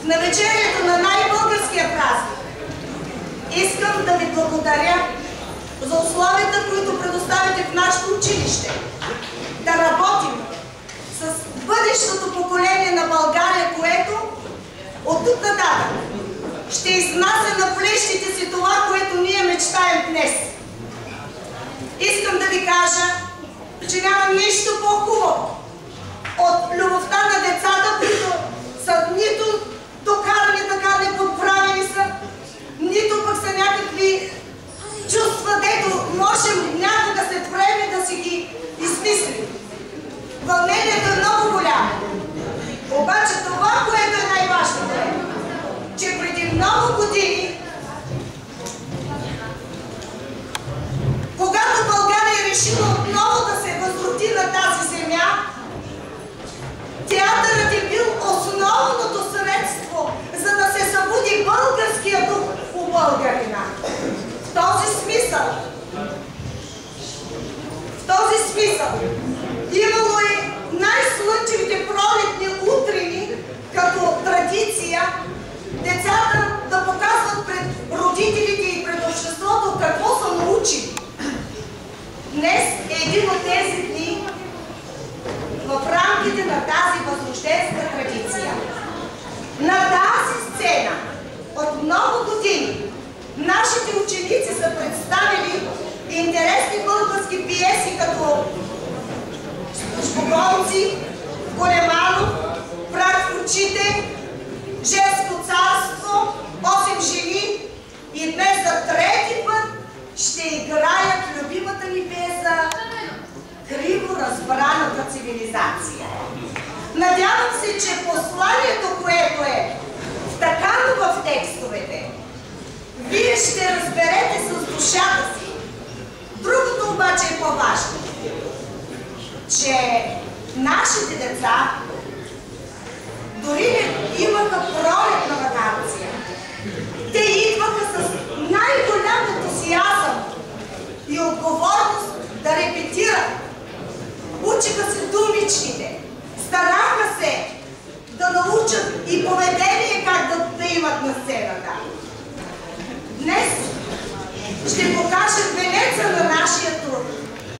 навечерието на най-българския празник искам да ви благодаря за условията, които предоставите в нашето училище. Да работим с бъдещото поколение на България, което от тук нататък ще изнася на плещите си това, което ние мечтаем днес. Искам да ви кажа, че няма нищо по-хубаво от любовта на децата, които са нито докарани така, неподправени са, нито пък са някакви чувства, дето можем някога след време да си ги измислим. Вълнението е много голямо. Обаче това, което е най-важното е, че преди много години, когато България е решила отново да се възроди на тази земя, театърът е бил основното средство, за да се събуди българския дух у българина. В този смисъл имало и най-слънчевите пролетни утрини като традиция децата да показват пред родителите и пред обществото какво са научили. Днес е един от тези дни в рамките на тази възрожденска традиция. На тази сцена от много години нашите ученици са представили интересни български пиеси като Шпогонци, Големанов, Прах в очите, Женско царство, 8 жени и днес за трети път ще играят любимата ни пиеса "Криво разбраната цивилизация". Надявам се, че посланието, което е втъкано в текстовете, вие ще разберете с душата си. Другото обаче е по-важно, че нашите деца дори не имаха пролетна ваканция. Те идваха с най-голям ентусиазъм и отговорност да репетират. Учиха се думичките, стараха се да научат и поведение как да имат на сцената. Днес